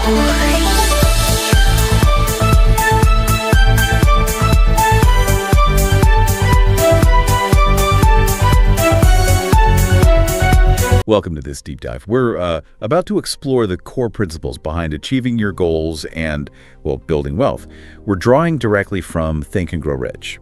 Welcome to this deep dive. We're about to explore the core principles behind achieving your goals and, well, building wealth. We're drawing directly from Think and Grow Rich.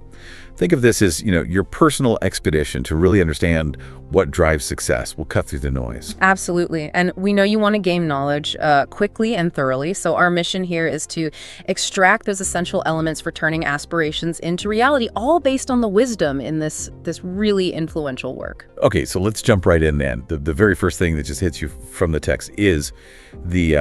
Think of this as, your personal expedition to really understand what drives success. We'll cut through the noise. Absolutely. And we know you want to gain knowledge quickly and thoroughly. So our mission here is to extract those essential elements for turning aspirations into reality, all based on the wisdom in this really influential work. Okay, so let's jump right in then. The very first thing that just hits you from the text is the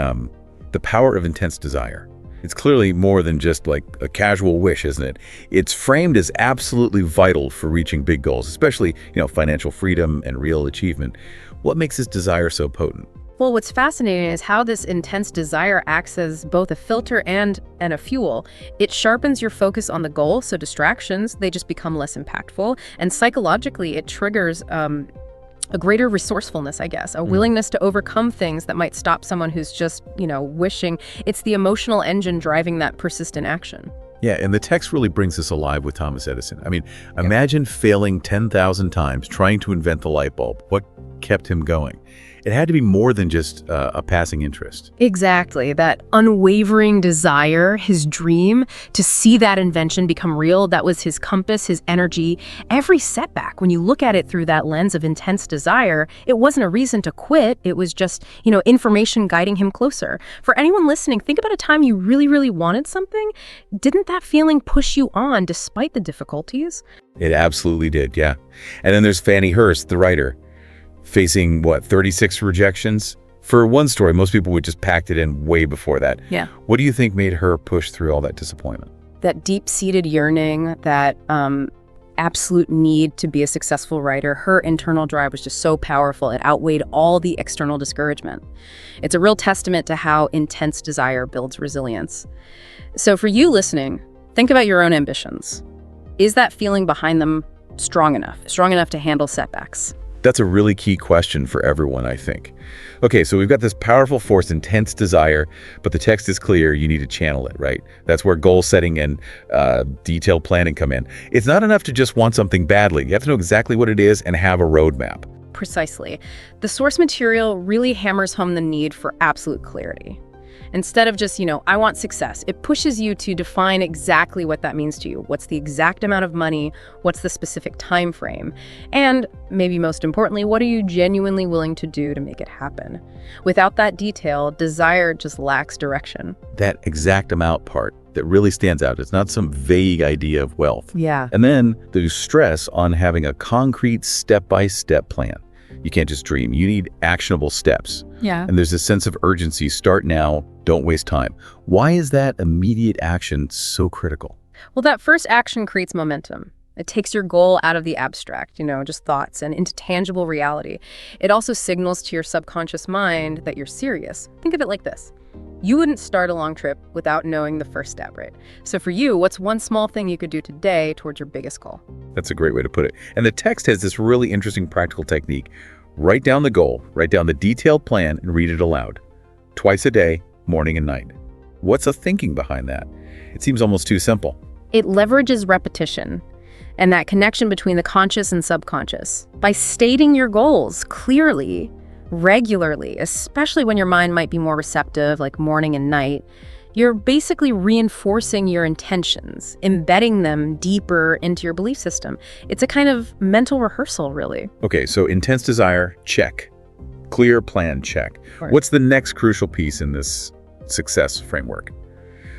power of intense desire. It's clearly more than just like a casual wish, isn't it? It's framed as absolutely vital for reaching big goals, especially, financial freedom and real achievement. What makes this desire so potent? Well, what's fascinating is how this intense desire acts as both a filter and a fuel. It sharpens your focus on the goal, so distractions, they just become less impactful. And psychologically, it triggers a greater resourcefulness, I guess, a willingness to overcome things that might stop someone who's just, wishing. It's the emotional engine driving that persistent action. Yeah, and the text really brings this alive with Thomas Edison. I mean, imagine failing 10,000 times trying to invent the light bulb. What kept him going? It had to be more than just a passing interest. Exactly. That unwavering desire, his dream, to see that invention become real, that was his compass, his energy. Every setback, when you look at it through that lens of intense desire, it wasn't a reason to quit. It was just, information guiding him closer. For anyone listening, think about a time you really, really wanted something. Didn't that feeling push you on despite the difficulties? It absolutely did, yeah. And then there's Fannie Hurst, the writer, facing, 36 rejections? For one story, most people would just packed it in way before that. Yeah. What do you think made her push through all that disappointment? That deep-seated yearning, that absolute need to be a successful writer, her internal drive was just so powerful. It outweighed all the external discouragement. It's a real testament to how intense desire builds resilience. So for you listening, think about your own ambitions. Is that feeling behind them strong enough to handle setbacks? That's a really key question for everyone, I think. Okay, so we've got this powerful force, intense desire, but the text is clear. You need to channel it, right? That's where goal setting and detailed planning come in. It's not enough to just want something badly. You have to know exactly what it is and have a roadmap. Precisely. The source material really hammers home the need for absolute clarity. Instead of just, I want success, it pushes you to define exactly what that means to you. What's the exact amount of money? What's the specific time frame? And maybe most importantly, what are you genuinely willing to do to make it happen? Without that detail, desire just lacks direction. That exact amount part that really stands out. It's not some vague idea of wealth. Yeah. And then there's stress on having a concrete step-by-step plan. You can't just dream. You need actionable steps. Yeah. And there's a sense of urgency. Start now. Don't waste time. Why is that immediate action so critical? Well, that first action creates momentum. It takes your goal out of the abstract, just thoughts, and into tangible reality. It also signals to your subconscious mind that you're serious. Think of it like this. You wouldn't start a long trip without knowing the first step, right? So for you, what's one small thing you could do today towards your biggest goal? That's a great way to put it. And the text has this really interesting practical technique. Write down the goal, write down the detailed plan, and read it aloud. Twice a day, morning and night. What's the thinking behind that? It seems almost too simple. It leverages repetition and that connection between the conscious and subconscious. By stating your goals clearly, regularly, especially when your mind might be more receptive, like morning and night, you're basically reinforcing your intentions, embedding them deeper into your belief system. It's a kind of mental rehearsal, really. Okay, so intense desire, check. Clear plan, check. What's the next crucial piece in this success framework?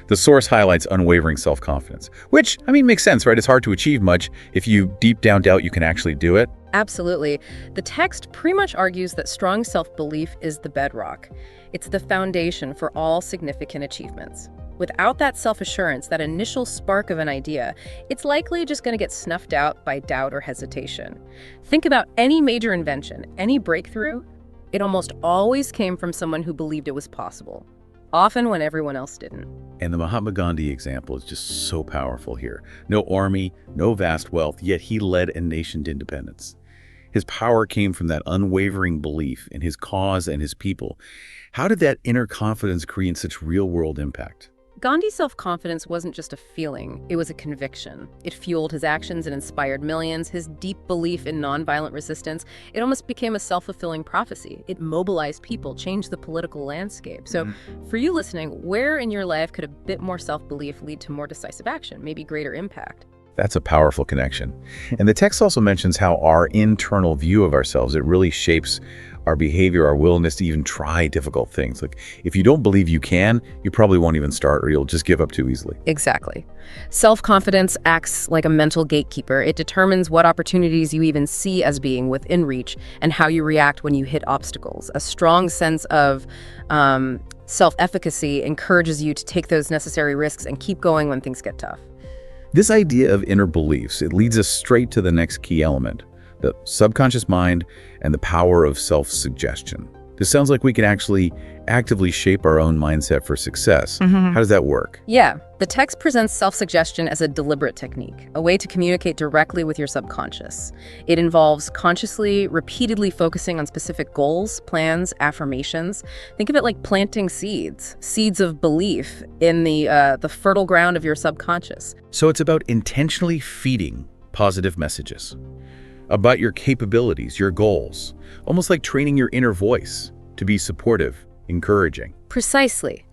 The source highlights unwavering self-confidence, which, makes sense, right? It's hard to achieve much if you deep down doubt you can actually do it. Absolutely. The text pretty much argues that strong self-belief is the bedrock. It's the foundation for all significant achievements. Without that self-assurance, that initial spark of an idea, it's likely just going to get snuffed out by doubt or hesitation. Think about any major invention, any breakthrough. It almost always came from someone who believed it was possible, often when everyone else didn't. And the Mahatma Gandhi example is just so powerful here. No army, no vast wealth, yet he led a nation to independence. His power came from that unwavering belief in his cause and his people. How did that inner confidence create such real-world impact? Gandhi's self-confidence wasn't just a feeling, it was a conviction. It fueled his actions and inspired millions. His deep belief in nonviolent resistance, it almost became a self-fulfilling prophecy. It mobilized people, changed the political landscape. So for you listening, where in your life could a bit more self-belief lead to more decisive action, maybe greater impact? That's a powerful connection. And the text also mentions how our internal view of ourselves, it really shapes our behavior, our willingness to even try difficult things. Like, if you don't believe you can, you probably won't even start, or you'll just give up too easily. Exactly. Self-confidence acts like a mental gatekeeper. It determines what opportunities you even see as being within reach and how you react when you hit obstacles. A strong sense of self-efficacy encourages you to take those necessary risks and keep going when things get tough. This idea of inner beliefs, it leads us straight to the next key element, the subconscious mind and the power of self-suggestion. This sounds like we can actually actively shape our own mindset for success. How does that work? Yeah, the text presents self-suggestion as a deliberate technique, a way to communicate directly with your subconscious. It involves consciously, repeatedly focusing on specific goals, plans, affirmations. Think of it like planting seeds of belief in the fertile ground of your subconscious. So it's about intentionally feeding positive messages, about your capabilities, your goals, almost like training your inner voice to be supportive, encouraging. Precisely.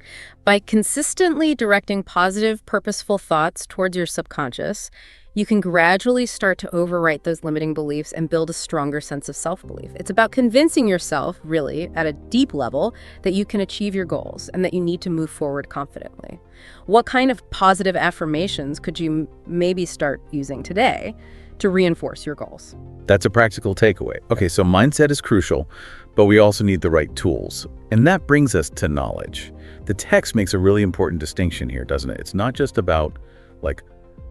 By consistently directing positive, purposeful thoughts towards your subconscious, you can gradually start to overwrite those limiting beliefs and build a stronger sense of self-belief. It's about convincing yourself, really, at a deep level, that you can achieve your goals and that you need to move forward confidently. What kind of positive affirmations could you maybe start using today to reinforce your goals? That's a practical takeaway. Okay, so mindset is crucial, but we also need the right tools. And that brings us to knowledge. The text makes a really important distinction here, doesn't it? It's not just about, like,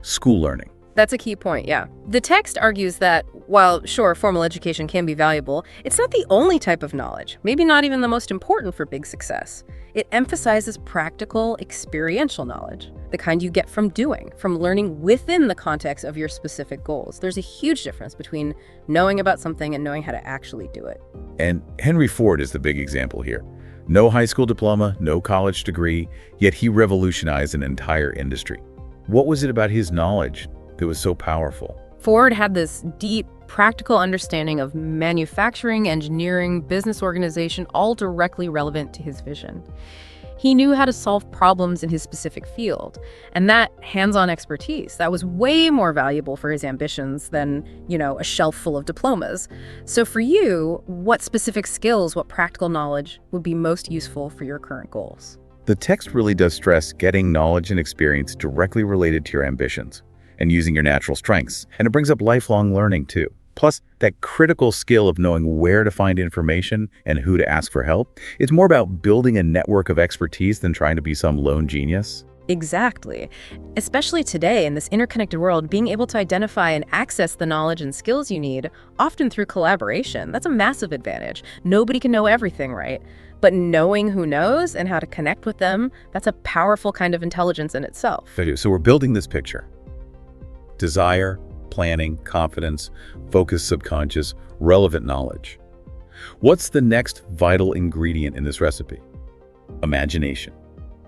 school learning. That's a key point, yeah. The text argues that, while sure, formal education can be valuable, it's not the only type of knowledge, maybe not even the most important for big success. It emphasizes practical, experiential knowledge, the kind you get from doing, from learning within the context of your specific goals. There's a huge difference between knowing about something and knowing how to actually do it. And Henry Ford is the big example here. No high school diploma, no college degree, yet he revolutionized an entire industry. What was it about his knowledge that was so powerful? Ford had this deep, practical understanding of manufacturing, engineering, business organization, all directly relevant to his vision. He knew how to solve problems in his specific field, and that hands-on expertise, that was way more valuable for his ambitions than, a shelf full of diplomas. So for you, what specific skills, what practical knowledge would be most useful for your current goals? The text really does stress getting knowledge and experience directly related to your ambitions and using your natural strengths. And it brings up lifelong learning too. Plus, that critical skill of knowing where to find information and who to ask for help. It's more about building a network of expertise than trying to be some lone genius. Exactly. Especially today in this interconnected world, being able to identify and access the knowledge and skills you need, often through collaboration, that's a massive advantage. Nobody can know everything, right? But knowing who knows and how to connect with them, that's a powerful kind of intelligence in itself. So we're building this picture. Desire, planning, confidence, focused subconscious, relevant knowledge. What's the next vital ingredient in this recipe? Imagination.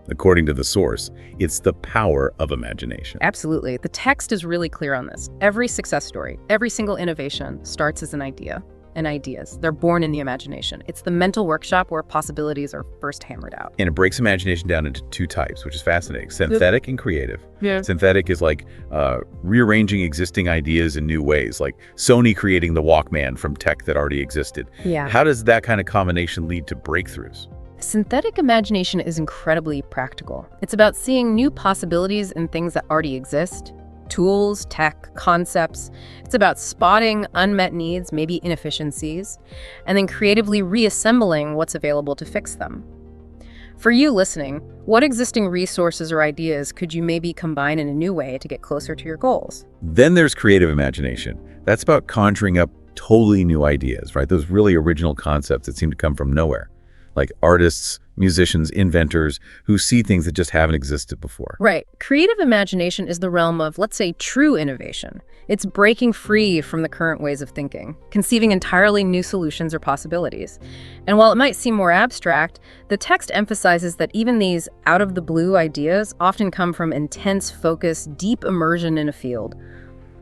According to the source, it's the power of imagination. Absolutely. The text is really clear on this. Every success story, every single innovation starts as an idea. And ideas. They're born in the imagination. It's the mental workshop where possibilities are first hammered out. And it breaks imagination down into two types, which is fascinating. Synthetic and creative. Yeah. Synthetic is like rearranging existing ideas in new ways, like Sony creating the Walkman from tech that already existed. Yeah. How does that kind of combination lead to breakthroughs? Synthetic imagination is incredibly practical. It's about seeing new possibilities in things that already exist. Tools, tech, concepts. It's about spotting unmet needs, maybe inefficiencies, and then creatively reassembling what's available to fix them. For you listening, what existing resources or ideas could you maybe combine in a new way to get closer to your goals? Then there's creative imagination. That's about conjuring up totally new ideas, right? Those really original concepts that seem to come from nowhere. like artists, musicians, inventors who see things that just haven't existed before. Right. Creative imagination is the realm of, let's say, true innovation. It's breaking free from the current ways of thinking, conceiving entirely new solutions or possibilities. And while it might seem more abstract, the text emphasizes that even these out-of-the-blue ideas often come from intense focus, deep immersion in a field.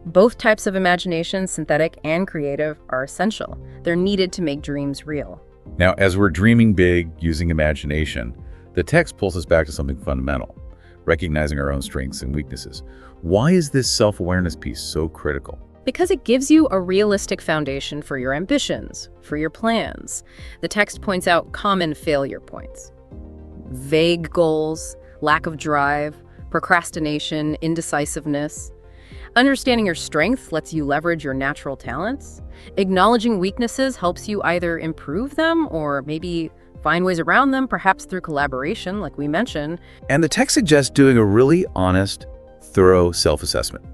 Both types of imagination, synthetic and creative, are essential. They're needed to make dreams real. Now, as we're dreaming big using imagination, the text pulls us back to something fundamental, recognizing our own strengths and weaknesses. Why is this self-awareness piece so critical? Because it gives you a realistic foundation for your ambitions, for your plans. The text points out common failure points. Vague goals, lack of drive, procrastination, indecisiveness. Understanding your strengths lets you leverage your natural talents. Acknowledging weaknesses helps you either improve them or maybe find ways around them, perhaps through collaboration, like we mentioned. And the text suggests doing a really honest, thorough self-assessment,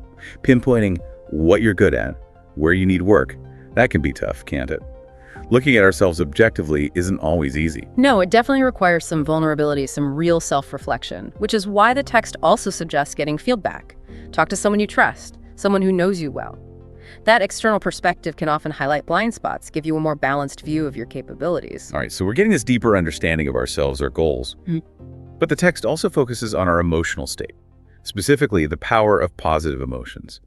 pinpointing what you're good at, where you need work. That can be tough, can't it? Looking at ourselves objectively isn't always easy. No, it definitely requires some vulnerability, some real self-reflection, which is why the text also suggests getting feedback. Talk to someone you trust, someone who knows you well. That external perspective can often highlight blind spots, give you a more balanced view of your capabilities. All right, so we're getting this deeper understanding of ourselves, our goals. But the text also focuses on our emotional state, specifically the power of positive emotions.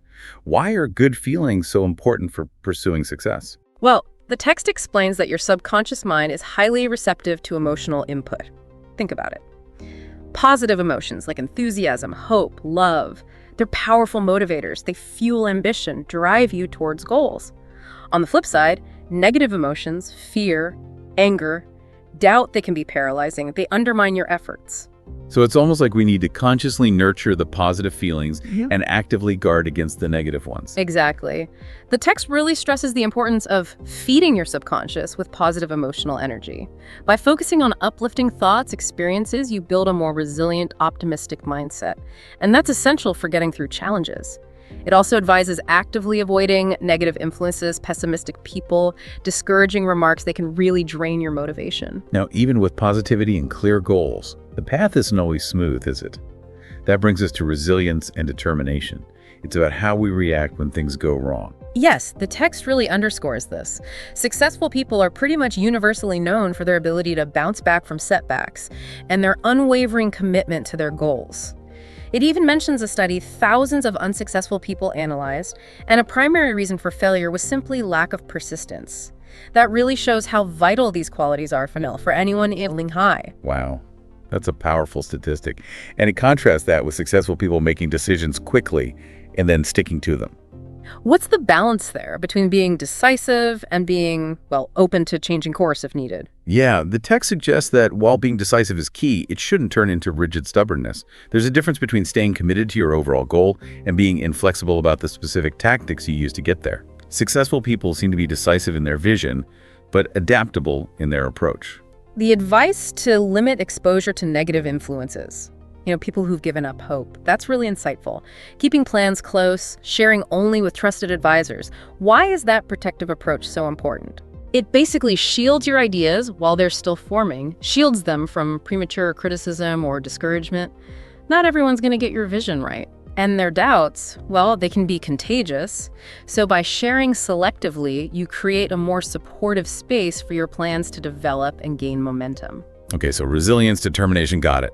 Why are good feelings so important for pursuing success? Well, the text explains that your subconscious mind is highly receptive to emotional input. Think about it. Positive emotions like enthusiasm, hope, love, they're powerful motivators. They fuel ambition, drive you towards goals. On the flip side, negative emotions, fear, anger, doubt, they can be paralyzing. They undermine your efforts. So it's almost like we need to consciously nurture the positive feelings and actively guard against the negative ones. Exactly. The text really stresses the importance of feeding your subconscious with positive emotional energy. By focusing on uplifting thoughts, experiences, you build a more resilient, optimistic mindset. And that's essential for getting through challenges. It also advises actively avoiding negative influences, pessimistic people, discouraging remarks. They can really drain your motivation. Now, even with positivity and clear goals, the path isn't always smooth, is it? That brings us to resilience and determination. It's about how we react when things go wrong. Yes, the text really underscores this. Successful people are pretty much universally known for their ability to bounce back from setbacks and their unwavering commitment to their goals. It even mentions a study thousands of unsuccessful people analyzed, and a primary reason for failure was simply lack of persistence. That really shows how vital these qualities are for anyone aiming high. Wow, that's a powerful statistic. And it contrasts that with successful people making decisions quickly and then sticking to them. What's the balance there between being decisive and being, well, open to changing course if needed? Yeah, the text suggests that while being decisive is key, it shouldn't turn into rigid stubbornness. There's a difference between staying committed to your overall goal and being inflexible about the specific tactics you use to get there. Successful people seem to be decisive in their vision, but adaptable in their approach. The advice to limit exposure to negative influences. People who've given up hope. That's really insightful. Keeping plans close, sharing only with trusted advisors. Why is that protective approach so important? It basically shields your ideas while they're still forming, shields them from premature criticism or discouragement. Not everyone's going to get your vision right. And their doubts, well, they can be contagious. So by sharing selectively, you create a more supportive space for your plans to develop and gain momentum. Okay, so resilience, determination, got it.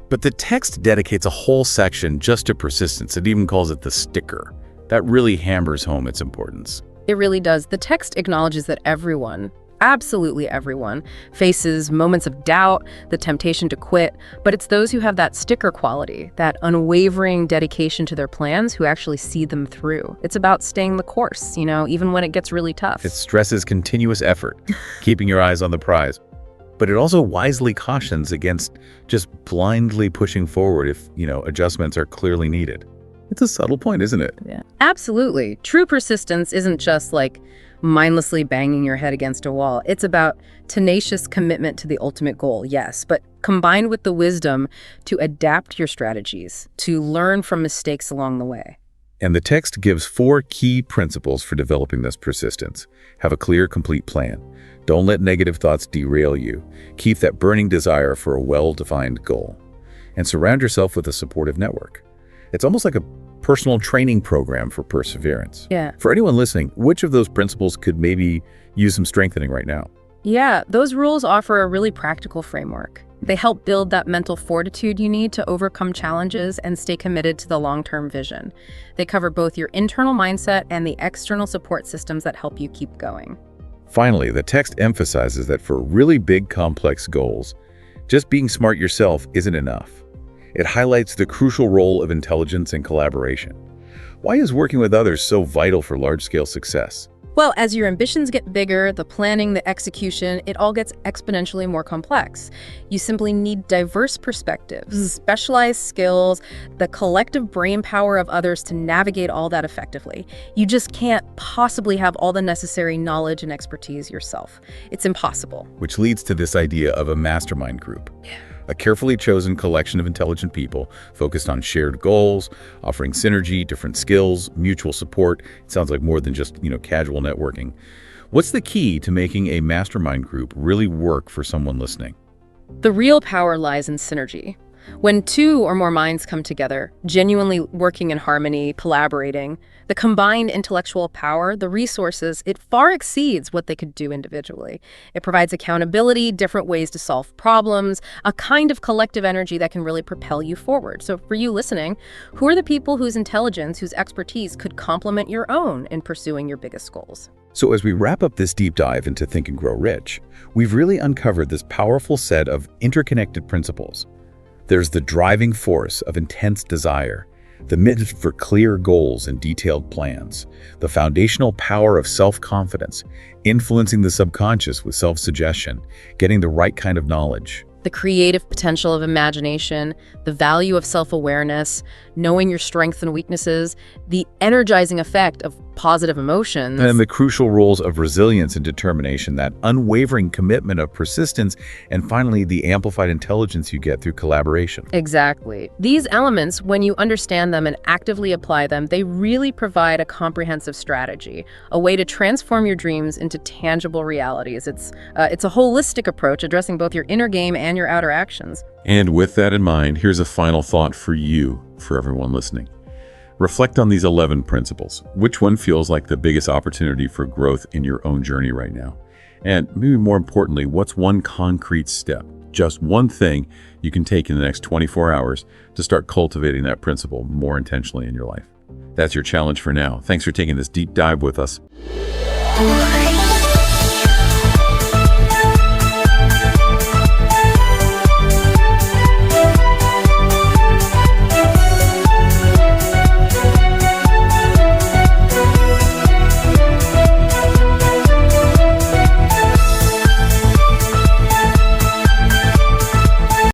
But the text dedicates a whole section just to persistence. It even calls it the sticker. That really hammers home its importance. It really does. The text acknowledges that everyone, absolutely everyone, faces moments of doubt, the temptation to quit, but it's those who have that sticker quality, that unwavering dedication to their plans who actually see them through. It's about staying the course, even when it gets really tough. It stresses continuous effort, keeping your eyes on the prize. But it also wisely cautions against just blindly pushing forward if, adjustments are clearly needed. It's a subtle point, isn't it? Yeah, absolutely. True persistence isn't just like mindlessly banging your head against a wall. It's about tenacious commitment to the ultimate goal, yes, but combined with the wisdom to adapt your strategies, to learn from mistakes along the way. And the text gives 4 key principles for developing this persistence. Have a clear, complete plan. Don't let negative thoughts derail you. Keep that burning desire for a well-defined goal. And surround yourself with a supportive network. It's almost like a personal training program for perseverance. Yeah. For anyone listening, which of those principles could maybe use some strengthening right now? Yeah, those rules offer a really practical framework. They help build that mental fortitude you need to overcome challenges and stay committed to the long-term vision. They cover both your internal mindset and the external support systems that help you keep going. Finally, the text emphasizes that for really big, complex goals, just being smart yourself isn't enough. It highlights the crucial role of intelligence and collaboration. Why is working with others so vital for large-scale success? Well, as your ambitions get bigger, the planning, the execution, it all gets exponentially more complex. You simply need diverse perspectives, specialized skills, the collective brain power of others to navigate all that effectively. You just can't possibly have all the necessary knowledge and expertise yourself. It's impossible. Which leads to this idea of a mastermind group. A carefully chosen collection of intelligent people focused on shared goals, offering synergy, different skills, mutual support. It sounds like more than just, casual networking. What's the key to making a mastermind group really work for someone listening? The real power lies in synergy. When two or more minds come together, genuinely working in harmony, collaborating, the combined intellectual power, the resources, it far exceeds what they could do individually. It provides accountability, different ways to solve problems, a kind of collective energy that can really propel you forward. So for you listening, who are the people whose intelligence, whose expertise could complement your own in pursuing your biggest goals? So as we wrap up this deep dive into Think and Grow Rich, we've really uncovered this powerful set of interconnected principles. There's the driving force of intense desire, the mission for clear goals and detailed plans, the foundational power of self-confidence, influencing the subconscious with self-suggestion, getting the right kind of knowledge. The creative potential of imagination, the value of self-awareness, knowing your strengths and weaknesses, the energizing effect of positive emotions. And the crucial roles of resilience and determination, that unwavering commitment of persistence, and finally, the amplified intelligence you get through collaboration. Exactly. These elements, when you understand them and actively apply them, they really provide a comprehensive strategy, a way to transform your dreams into tangible realities. It's a holistic approach addressing both your inner game and your outer actions. And with that in mind, here's a final thought for you, for everyone listening. Reflect on these 11 principles. Which one feels like the biggest opportunity for growth in your own journey right now? And maybe more importantly, what's one concrete step, just one thing you can take in the next 24 hours to start cultivating that principle more intentionally in your life? That's your challenge for now. Thanks for taking this deep dive with us.